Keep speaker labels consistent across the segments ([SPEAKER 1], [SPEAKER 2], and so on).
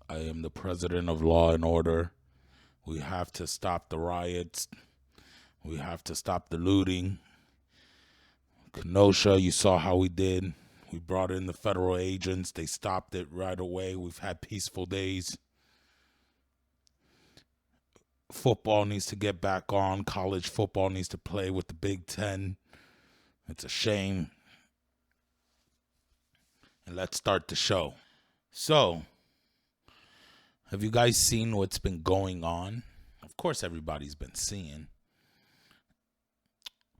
[SPEAKER 1] I am the president of law and order. We have to stop the riots. We have to stop the looting. Kenosha, you saw how we did. We brought in the federal agents. They stopped it right away. We've had peaceful days. Football needs to get back on. College football needs to play with the Big Ten. It's a shame. And let's start the show. So, have you guys seen what's been going on? Of course, everybody's been seeing.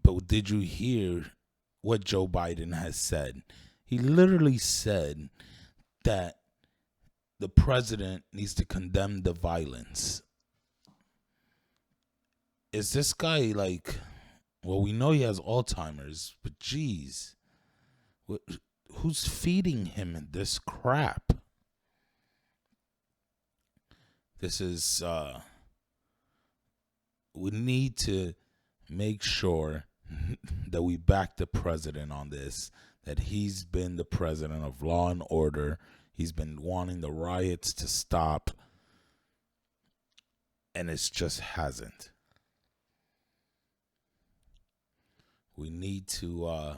[SPEAKER 1] But did you hear what Joe Biden has said? He literally said that the president needs to condemn the violence. Is this guy like, well, we know he has Alzheimer's, but geez, who's feeding him this crap? This is, we need to make sure that we back the president on this, that he's been the president of law and order. He's been wanting the riots to stop, and it just hasn't. We need to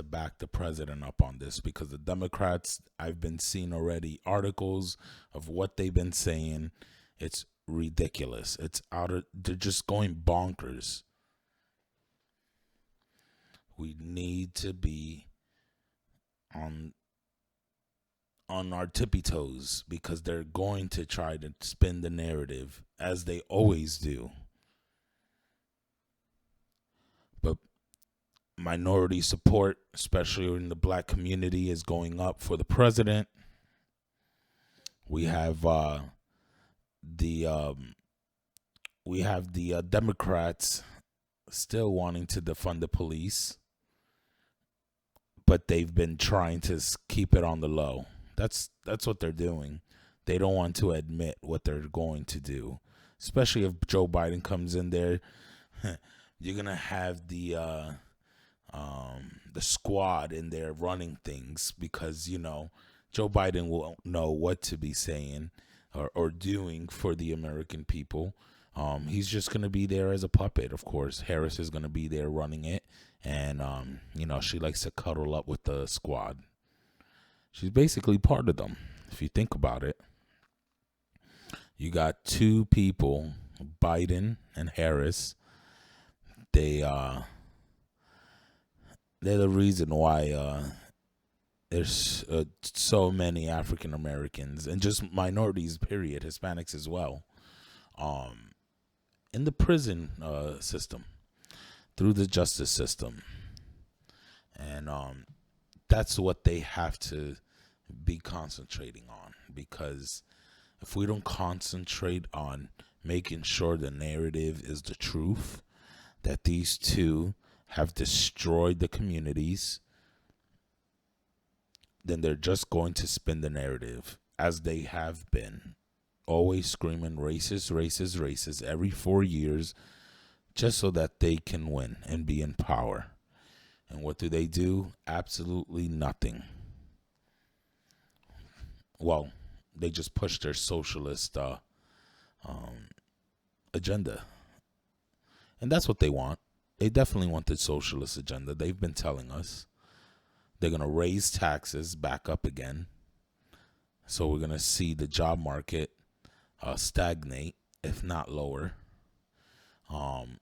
[SPEAKER 1] back the president up on this, because the Democrats, I've been seeing already articles of what they've been saying. It's ridiculous. They're just going bonkers. We need to be on our tippy toes, because they're going to try to spin the narrative as they always do. But minority support, especially in the black community, is going up for the president. We have the Democrats still wanting to defund the police, but they've been trying to keep it on the low. That's what they're doing. They don't want to admit what they're going to do, especially if Joe Biden comes in there. You're gonna have the squad in there running things, because Joe Biden won't know what to be saying or doing for the American people. He's just gonna be there as a puppet. Of course, Harris is gonna be there running it, and she likes to cuddle up with the squad. She's basically part of them, if you think about it. You got two people, Biden and Harris. They're the reason why there's so many African Americans and just minorities, period, Hispanics as well, in the prison system, through the justice system. And that's what they have to be concentrating on, because if we don't concentrate on making sure the narrative is the truth, that these two have destroyed the communities, then they're just going to spin the narrative as they have been, always screaming racist, racist, racist every 4 years, just so that they can win and be in power. And what do? Absolutely nothing. Well, they just push their socialist agenda. And that's what they want. They definitely want the socialist agenda. They've been telling us they're going to raise taxes back up again. So we're going to see the job market stagnate, if not lower.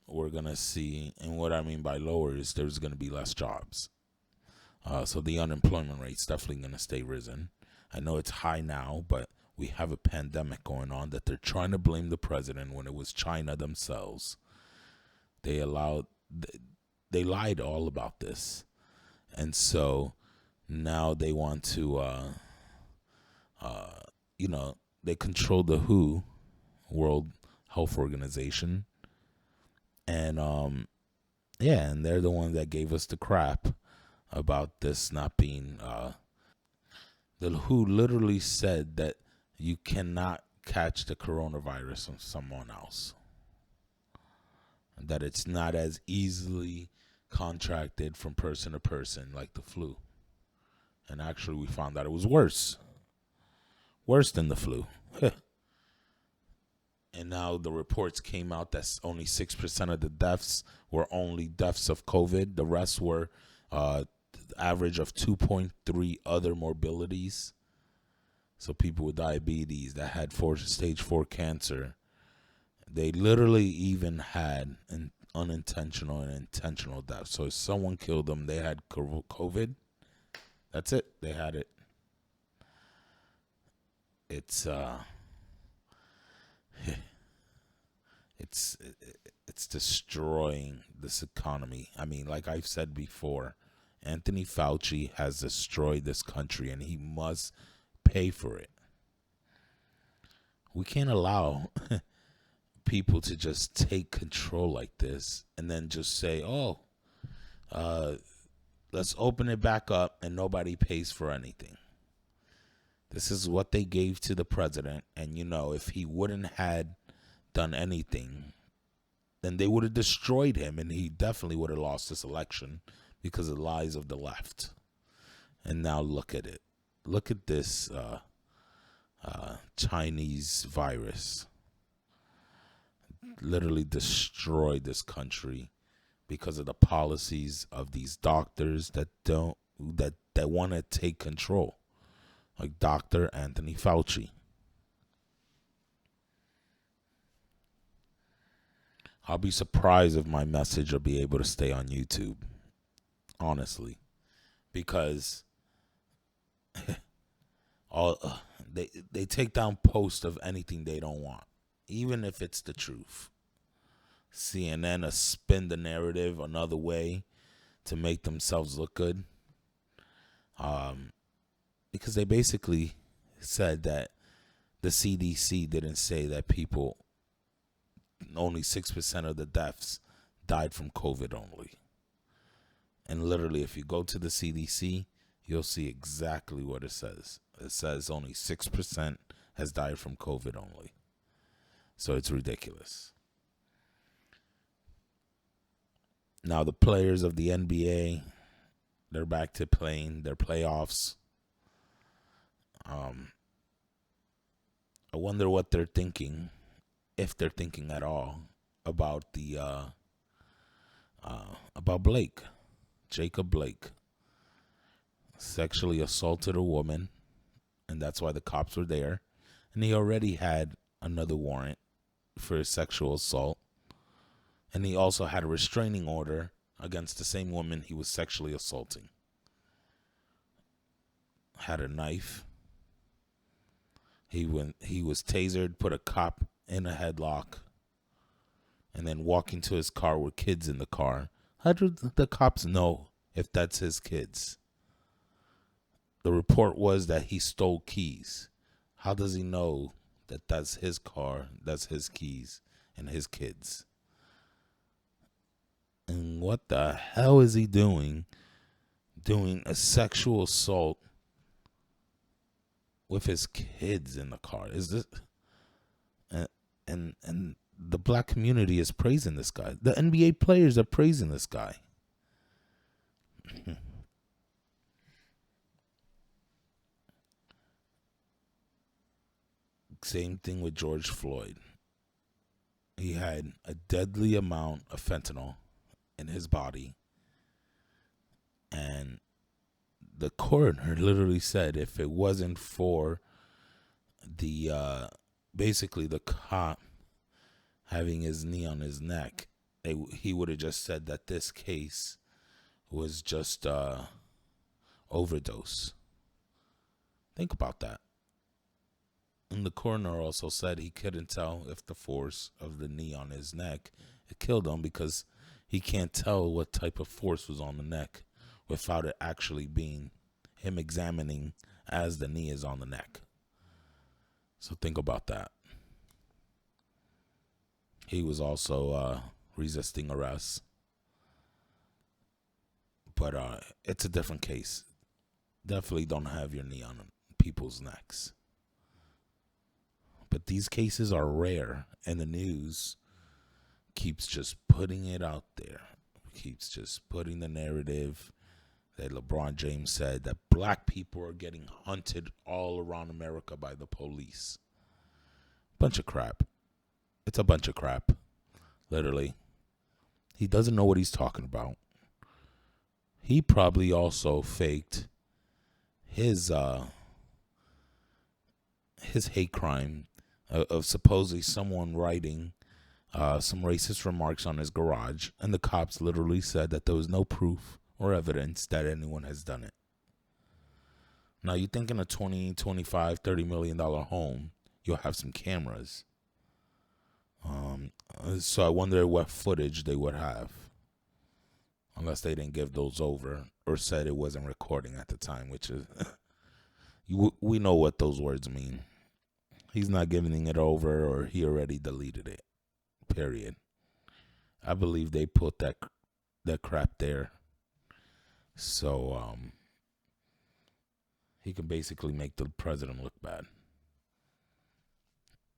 [SPEAKER 1] We're going to see, and what I mean by lower is there's going to be less jobs. So the unemployment rate's definitely going to stay risen. I know it's high now, but we have a pandemic going on that they're trying to blame the president when it was China themselves. They lied all about this. And so now they want to, they control the WHO, World Health Organization. And, and they're the ones that gave us the crap about this not being, the WHO literally said that you cannot catch the coronavirus from someone else. That it's not as easily contracted from person to person like the flu. And actually we found out it was worse. Worse than the flu. And now the reports came out that only 6% of the deaths were only deaths of COVID. The rest were average of 2.3 other morbidities. So people with diabetes that had stage 4 cancer, they literally even had an unintentional and intentional death. So if someone killed them, they had COVID. That's it. They had it. It's it's destroying this economy. I mean, like I've said before, Anthony Fauci has destroyed this country, and he must pay for it. We can't allow people to just take control like this and then just say, oh, let's open it back up and nobody pays for anything. This is what they gave to the president. And, you know, if he wouldn't had done anything, then they would have destroyed him, and he definitely would have lost this election because of the lies of the left. And now look at it. Look at this Chinese virus. Literally destroyed this country because of the policies of these doctors that want to take control, like Dr. Anthony Fauci. I'll be surprised if my message will be able to stay on YouTube, honestly, because they take down posts of anything they don't want, even if it's the truth. CNN will spin the narrative another way to make themselves look good, because they basically said that the CDC didn't say that only 6% of the deaths died from COVID only. And literally, if you go to the CDC, you'll see exactly what it says. It says only 6% has died from COVID only. So it's ridiculous. Now the players of the NBA, they're back to playing their playoffs. I wonder what they're thinking, if they're thinking at all, about about Blake. Jacob Blake sexually assaulted a woman, and that's why the cops were there. And he already had another warrant for sexual assault. And he also had a restraining order against the same woman he was sexually assaulting. Had a knife. He was tasered, put a cop in a headlock, and then walking to his car with kids in the car. How do the cops know if that's his kids? The report was that he stole keys. How does he know that that's his car, that's his keys, and his kids? And what the hell is he doing a sexual assault with his kids in the car? Is this and the black community is praising this guy. The NBA players are praising this guy. Same thing with George Floyd. He had a deadly amount of fentanyl in his body, and the coroner literally said if it wasn't for the basically the cop having his knee on his neck, he would have just said that this case was just overdose. Think about that. And the coroner also said he couldn't tell if the force of the knee on his neck it killed him, because he can't tell what type of force was on the neck without it actually being him examining as the knee is on the neck. So think about that. He was also resisting arrest. But it's a different case. Definitely don't have your knee on people's necks. But these cases are rare, and the news keeps just putting it out there. Keeps just putting the narrative that LeBron James said that black people are getting hunted all around America by the police. Bunch of crap. It's a bunch of crap. Literally. He doesn't know what he's talking about. He probably also faked his hate crime of supposedly someone writing some racist remarks on his garage, and the cops literally said that there was no proof or evidence that anyone has done it. Now, you think in a $20, $25, $30 million home, you'll have some cameras. So I wonder what footage they would have, unless they didn't give those over or said it wasn't recording at the time, which is, we know what those words mean. He's not giving it over, or he already deleted it, period. I believe they put that crap there so he can basically make the president look bad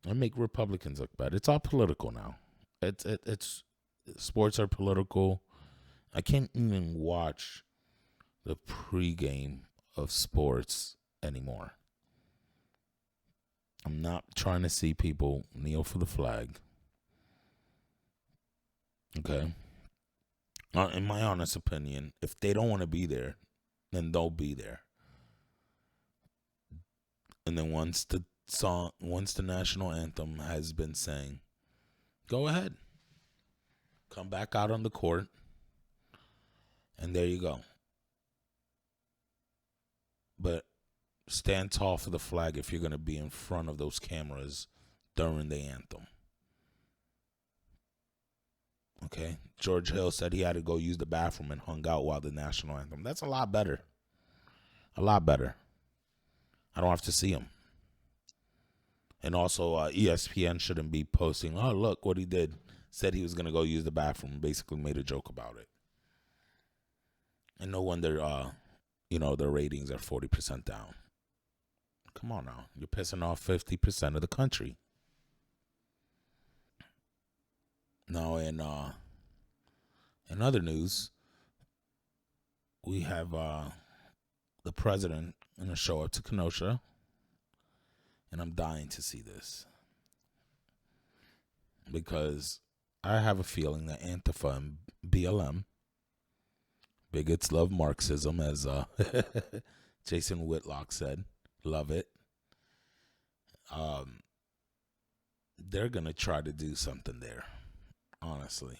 [SPEAKER 1] and make Republicans look bad. It's all political now. It's sports are political. I can't even watch the pregame of sports anymore. I'm not trying to see people kneel for the flag. Okay. In my honest opinion, if they don't want to be there, then they'll be there. And then once the national anthem has been sang, go ahead. Come back out on the court. And there you go. But stand tall for the flag if you're going to be in front of those cameras during the anthem. Okay? George Hill said he had to go use the bathroom and hung out while the national anthem. That's a lot better. A lot better. I don't have to see him. And also, ESPN shouldn't be posting, oh, look what he did. Said he was going to go use the bathroom. Basically made a joke about it. And no wonder, their ratings are 40% down. Come on now. You're pissing off 50% of the country. Now, in other news, we have the president going to show up to Kenosha. And I'm dying to see this. Because I have a feeling that Antifa and BLM, bigots love Marxism, as Jason Whitlock said. Love it. They're going to try to do something there, honestly.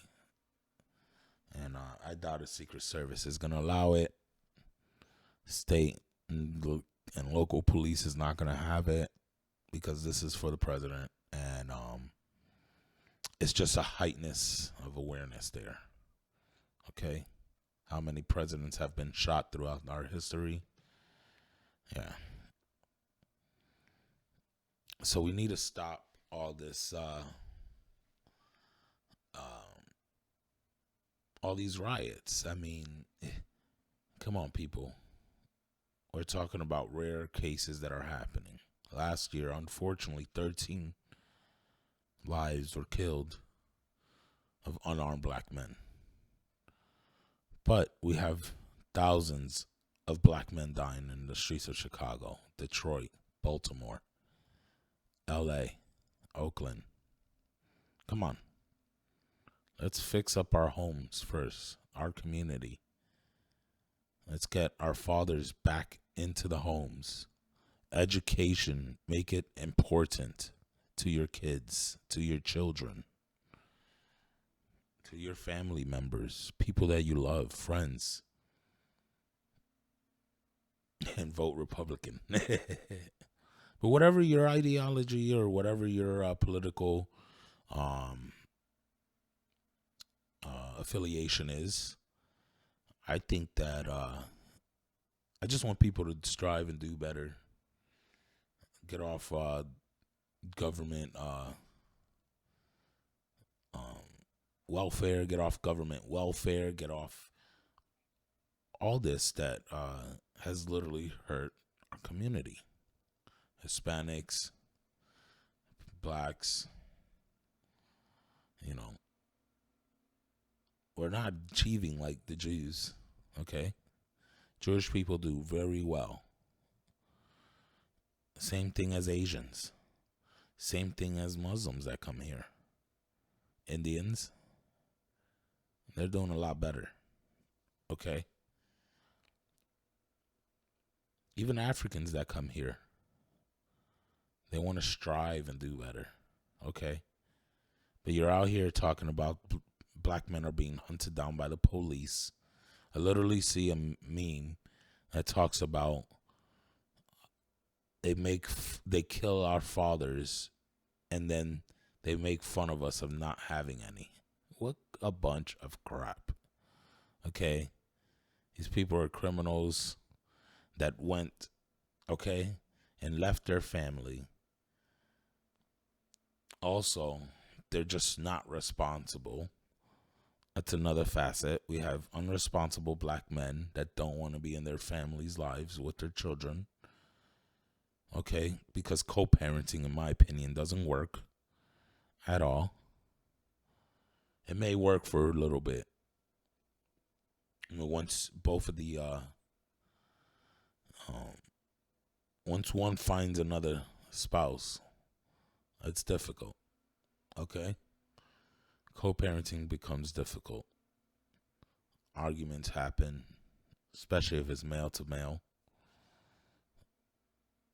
[SPEAKER 1] And I doubt a Secret Service is going to allow it. State and local police is not going to have it, because this is for the president. And it's just a heightness of awareness there. Okay? How many presidents have been shot throughout our history? Yeah. So we need to stop all this, all these riots. I mean, come on, people. We're talking about rare cases that are happening. Last year, unfortunately, 13 lives were killed of unarmed black men. But we have thousands of black men dying in the streets of Chicago, Detroit, Baltimore, LA, Oakland. Come on. Let's fix up our homes first, our community. Let's get our fathers back into the homes. Education, make it important to your kids, to your children, to your family members, people that you love, friends. And vote Republican. But whatever your ideology or whatever your political affiliation is, I think that I just want people to strive and do better. Get off government welfare, get off government welfare, get off all this that has literally hurt our community. Hispanics, blacks, we're not achieving like the Jews, okay? Jewish people do very well. Same thing as Asians. Same thing as Muslims that come here. Indians, they're doing a lot better. Okay? Even Africans that come here, they want to strive and do better. Okay? But you're out here talking about black men are being hunted down by the police. I literally see a meme that talks about they kill our fathers and then they make fun of us of not having any. What a bunch of crap. Okay? These people are criminals that went, okay, and left their family. Also, they're just not responsible. That's another facet. We have unresponsible black men that don't want to be in their families' lives with their children. Okay, because co-parenting, in my opinion, doesn't work at all. It may work for a little bit. Once both of the, once one finds another spouse, it's difficult. Okay? Co-parenting becomes difficult. Arguments happen, especially if it's male to male.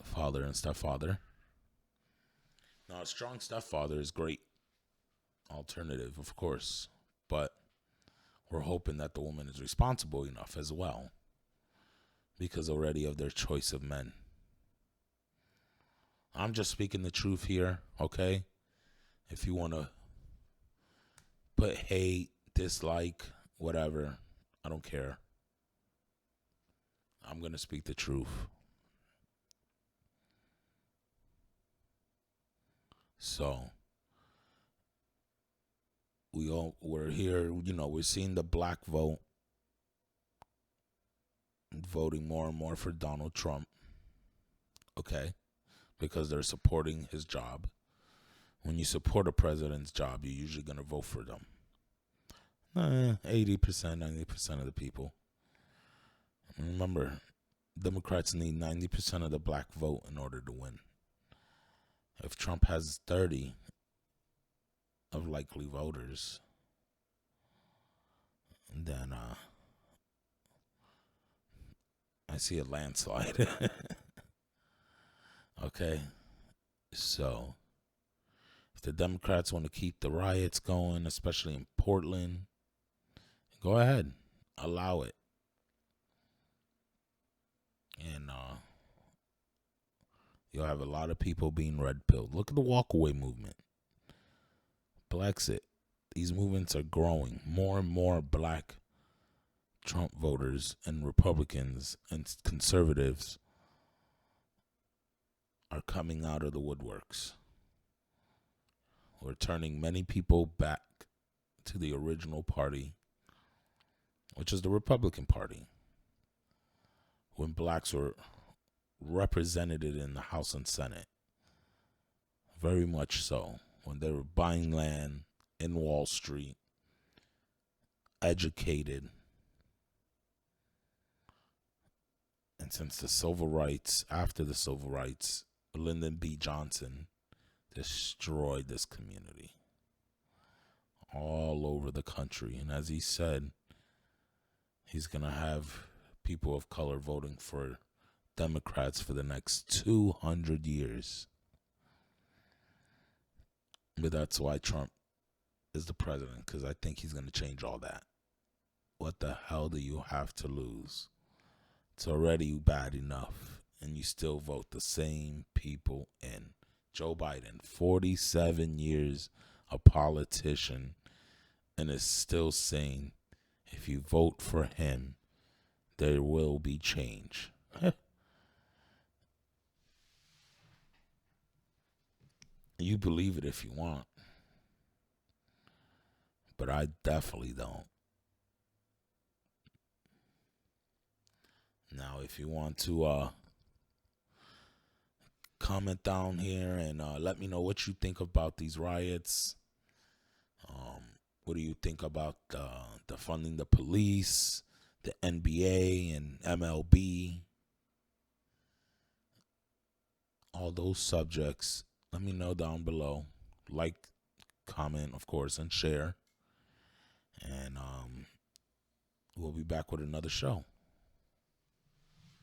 [SPEAKER 1] Father and stepfather. Now, a strong stepfather is great alternative, of course, but we're hoping that the woman is responsible enough as well, because already of their choice of men. I'm just speaking the truth here, okay? If you want to put hate, dislike, whatever, I don't care. I'm going to speak the truth. So, we're here, we're seeing the black vote voting more and more for Donald Trump. Okay? Because they're supporting his job. When you support a president's job, you're usually going to vote for them. 80%, 90% of the people. Remember, Democrats need 90% of the black vote in order to win. If Trump has 30 of likely voters, then I see a landslide. Okay, so if the Democrats want to keep the riots going, especially in Portland, go ahead, allow it. And you'll have a lot of people being red-pilled. Look at the walkaway movement. Blexit. These movements are growing. More and more black Trump voters and Republicans and conservatives are coming out of the woodworks. We're turning many people back to the original party, which is the Republican Party, when blacks were represented in the House and Senate. Very much so. When they were buying land in Wall Street, educated. And since the civil rights, after the civil rights, Lyndon B. Johnson destroyed this community all over the country. And as he said, he's going to have people of color voting for Democrats for the next 200 years. But that's why Trump is the president, because I think he's going to change all that. What the hell do you have to lose? It's already bad enough, and you still vote the same people in. Joe Biden, 47 years a politician, and is still saying, if you vote for him, there will be change. You believe it if you want, but I definitely don't. Now, if you want to comment down here and let me know what you think about these riots. What do you think about defunding the police, the NBA and MLB, all those subjects, let me know down below. Like, comment, of course, and share. And we'll be back with another show.